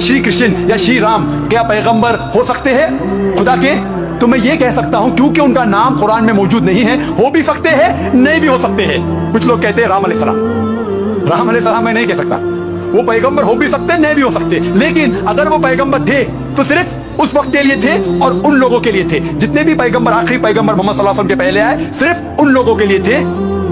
श्री कृष्ण या श्री राम क्या पैगंबर हो सकते हैं खुदा के? तो मैं ये कह सकता हूं क्योंकि उनका नाम कुरान में मौजूद नहीं है, हो भी सकते हैं, नहीं भी हो सकते हैं। कुछ लोग कहते हैं राम अलैहिस्सलाम, मैं नहीं कह सकता। वो पैगंबर हो भी सकते, नहीं भी हो सकते, लेकिन अगर वो पैगंबर थे तो सिर्फ उस वक्त के लिए थे और उन लोगों के लिए थे। जितने भी पैगंबर, आखिरी पैगंबर मोहम्मद सल्लल्लाहु अलैहि वसल्लम के पहले आए, सिर्फ उन लोगों के लिए थे।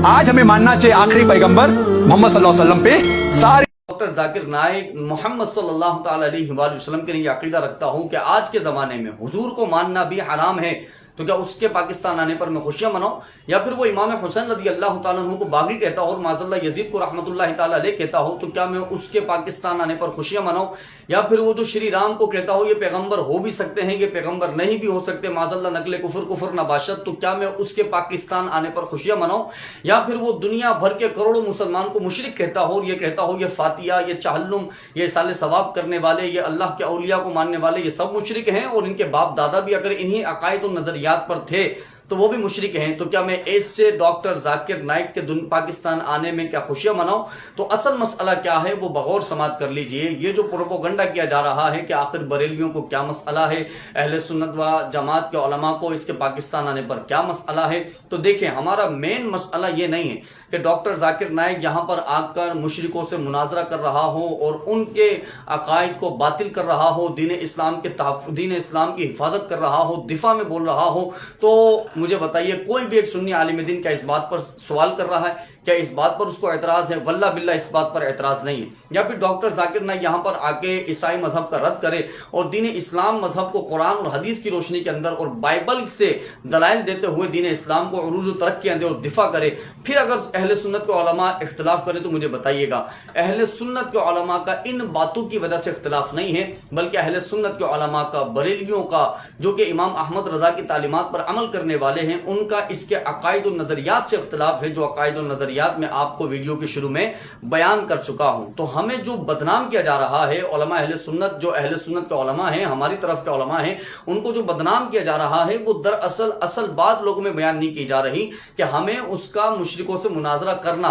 आज हमें मानना चाहिए आखिरी पैगंबर मोहम्मद सल्लल्लाहु अलैहि वसल्लम पे सारे। डॉक्टर जाकिर नाइक मोहम्मद सल्लल्लाहु अलैहि वसल्लम के लिए अकीदा रखता हूं कि आज के ज़माने में हुजूर को मानना भी हराम है, तो क्या उसके पाकिस्तान आने पर मैं खुशियां मनाऊं? या फिर वो इमाम हुसैन रज़ी अल्लाह तआला अन्हु को बागी कहता हो और माज़अल्लाह यजीद को रहमतुल्लाहि तआला अलैह कहता हो, तो क्या मैं उसके पाकिस्तान आने पर खुशियां मनाऊं? या फिर वो जो श्री राम को कहता हो ये पैगंबर हो भी सकते हैं, ये पैगंबर नहीं भी हो सकते, माज़अल्लाह नकले कुफर नबाशत, तो क्या मैं उसके पाकिस्तान आने पर खुशियां मनाऊं? या फिर वो दुनिया भर के करोड़ों मुसलमान को मुशरिक कहता हो और ये कहता हो ये फातिया, ये चहल्लुम, ये साले सवाब करने वाले, ये अल्लाह के औलिया को मानने वाले, ये सब मुशरिक हैं और इनके बाप दादा भी अगर इन्हीं अकायद और नजरियात पर थे तो वो भी मुशरिक हैं। तो क्या मैं ऐसे डॉक्टर जाकिर नाइक के पाकिस्तान आने में क्या खुशियां मनाऊं? तो असल मसला क्या है वो बगौर समात कर लीजिए। ये जो प्रोपोगंडा किया जा रहा है कि आखिर बरेलियों को क्या मसला है, अहले सुन्नत व जमात के उलमा को इसके पाकिस्तान आने पर क्या मसला है, तो देखें हमारा मेन मसला ये नहीं है कि डॉक्टर जाकिर नाइक यहाँ पर आकर मुशरिकों से मुनाजरा कर रहा हो और उनके अकायद को बातिल कर रहा हो, दीन इस्लाम की हिफाजत कर रहा हो, दिफा में बोल रहा हो। तो मुझे बताइए कोई भी एक सुन्नी आलिम दीन क्या इस बात पर सवाल कर रहा है? क्या इस बात पर उसको एतराज है? वल्ला बिल्ला इस बात पर एतराज नहीं है। या फिर डॉक्टर जाकिर नाइक यहाँ पर आके ईसाई मजहब का रद्द करे और दीन इस्लाम मजहब को कुरान और हदीस की रोशनी के अंदर और बाइबल से दलाइल देते हुए दीन इस्लाम को उरूज तरक्की दे और दिफा करे। फिर अगर अहले सुन्नत के उलमा इख्तिलाफ करे तो मुझे बताइएगा। अहले सुन्नत के उलमा का इन बातों की वजह से इख्तिलाफ नहीं है, बल्कि अहले सुन्नत के उलमा का, बरेलियों का, जो कि इमाम अहमद रजा की तालीमात पर अमल करने वाले हैं, उनका इसके अकायद और नजरियात से इख्तिलाफ है, जो अकायद और नजरियात में आपको वीडियो के शुरू में बयान कर चुका हूं। तो हमें जो बदनाम किया जा रहा है, उलमा अहले सुन्नत, जो अहले सुन्नत के उलमा हैं, हमारी तरफ के उलमा हैं, उनको जो बदनाम किया जा रहा है वो दरअसल असल बात लोगों में बयान नहीं की जा रही कि हमें उसका मुशरिकों से मुनाजरा करना,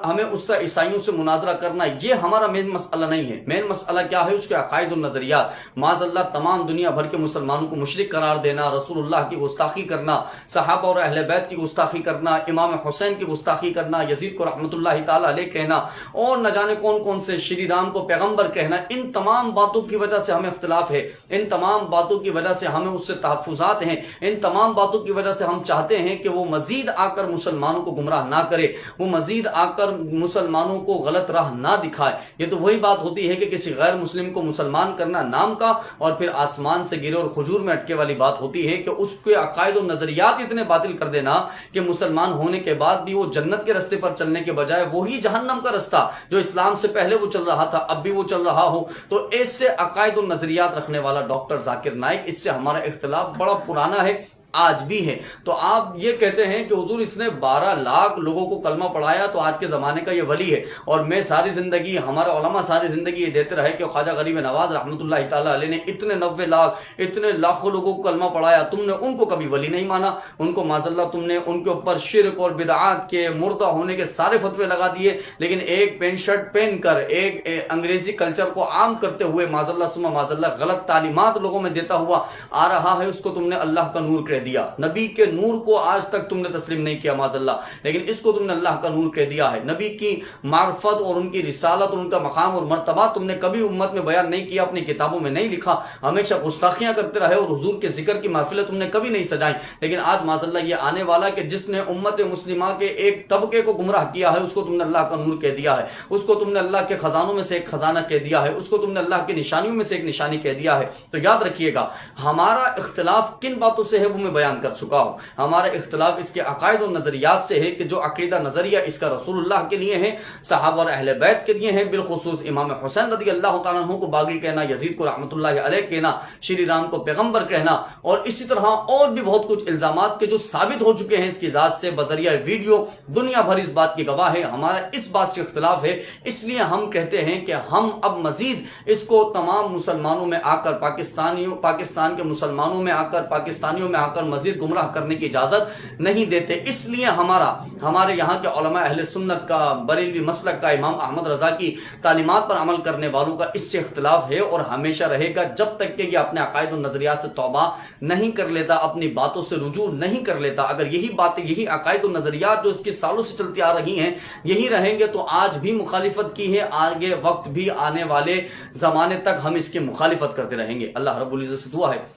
हमें उससे ईसाइयों से मुनाजरा करना, ये हमारा मेन मसला नहीं है। मेन मसला क्या है? उसके अकायद और नजरियात। माज़अल्लाह तमाम दुनिया भर के मुसलमानों को मुशरिक करार देना, रसूलुल्लाह की गुस्ताखी करना, सहाबा और अहले बैत की गुस्ताखी करना, इमाम हुसैन की गुस्ताखी करना, यजीद को रहमतुल्लाहि ताला अलैह कहना और न जाने कौन कौन से श्री राम को पैगंबर कहना, इन तमाम बातों की वजह से हमें इख्तिलाफ है। इन तमाम बातों की वजह से हमें उससे तहफ़्फ़ुज़ात हैं। इन तमाम बातों की वजह से हम चाहते हैं कि वो मजीद आकर मुसलमानों को गुमराह ना करे, वो मजीद आकर मुसलमानों को गलत राह ना दिखाए। ये तो वही बात होती है कि किसी गैर मुस्लिम को मुसलमान करना नाम का और फिर आसमान से गिरे और खुजूर में अटके वाली बात होती है कि उसके अकायद और नजरियात इतने बातिल कर देना कि मुसलमान होने के बाद भी वो जन्नत के रास्ते पर चलने के बजाय वही जहन्नम का रास्ता जो इस्लाम से पहले वो चल रहा था अब भी वो चल रहा हो। तो ऐसे अकायद और नजरियात रखने वाला डॉक्टर जाकिर नाइक, इससे हमारा इख्तिलाफ बड़ा पुराना है, आज भी है। तो आप ये कहते हैं कि हुजूर इसने 12 लाख लोगों को कलमा पढ़ाया तो आज के ज़माने का ये वली है, और मैं सारी ज़िंदगी, हमारा उलमा सारी ज़िंदगी ये देते रहे कि ख्वाजा गरीब नवाज रहमतुल्लाहि ताला अलैह ने इतने 90 लाख, इतने लाखों लोगों को कलमा पढ़ाया, तुमने उनको कभी वली नहीं माना। उनको माज़अल्लाह तुमने उनके ऊपर शिरक और बिदआत के, मुर्दा होने के सारे फतवे लगा दिए, लेकिन एक पेंट शर्ट पहन कर, एक अंग्रेजी कल्चर को आम करते हुए माज़अल्लाह सुम्मा माज़अल्लाह गलत तालीमात लोगों में देता हुआ आ रहा है, उसको तुमने अल्लाह का नूर कह दिया। नबी के नूर को आज तक तुमने तस्लीम नहीं किया माज़अल्लाह, लेकिन इसको तुमने अल्लाह का नूर कह दिया है। नबी की मार्फत और उनकी रिसालत और उनका मकाम और मर्तबा तुमने कभी उम्मत में बयान नहीं किया, अपनी किताबों में नहीं लिखा, हमेशा गुस्ताखियां करते रहे और हुजूर के जिक्र की महफिलें तुमने कभी नहीं सजाई। लेकिन आज माज़अल्लाह ये आने वाला कि जिसने उम्मत मुस्लिमा के एक तबके को गुमराह किया है, उसको तुमने अल्लाह का नूर कह दिया है, उसको तुमने अल्लाह के खजानों में से एक खजाना कह दिया है, उसको तुमने अल्लाह की निशानियों में से एक निशानी कह दिया है। तो याद रखिएगा हमारा इख्तिलाफ किन बातों से है वो मैं बयान कर चुका हूं। हमारा इख्तिलाफ इसके अकायद और नजरियात से है कि जो अकीदा नजरिया इसका रसूलुल्लाह के लिए है, सहाबा और अहले बैत के लिए है, बिलखुसूस इमाम हुसैन रज़ी अल्लाह तआला अन्हु को बागी कहना, यजीद को रहमतुल्लाहि अलैह कहना, श्री राम को पैगंबर कहना, और इसी तरह और भी बहुत कुछ इल्जामात के जो साबित हो चुके हैं इसकी जात से बजरिया वीडियो, दुनिया भर इस बात की गवाह है। हमारा इस बात से इख्तिलाफ है, इसलिए हम कहते हैं कि हम अब मजीद इसको तमाम मुसलमानों में आकर, पाकिस्तान के मुसलमानों में आकर, पाकिस्तानियों में आकर کر مزید گمراہ کرنے کی اجازت نہیں دیتے۔ اس لیے ہمارے یہاں کے علماء اہل سنت کا، بریلوی مسلک کا، امام احمد رضا کی تعلیمات پر عمل کرنے والوں کا اس سے اختلاف ہے اور ہمیشہ رہے گا، جب تک کہ یہ اپنے عقائد و نظریات سے توبہ نہیں کر لیتا، اپنی باتوں سے رجوع نہیں کر لیتا۔ اگر یہی باتیں، یہی عقائد و نظریات جو اس کے سالوں سے چلتی آ رہی ہیں یہی رہیں گے تو آج بھی مخالفت کی ہے، آگے وقت بھی آنے والے زمانے تک ہم اس کی مخالفت کرتے رہیں گے۔ اللہ رب العزت سے دعا ہے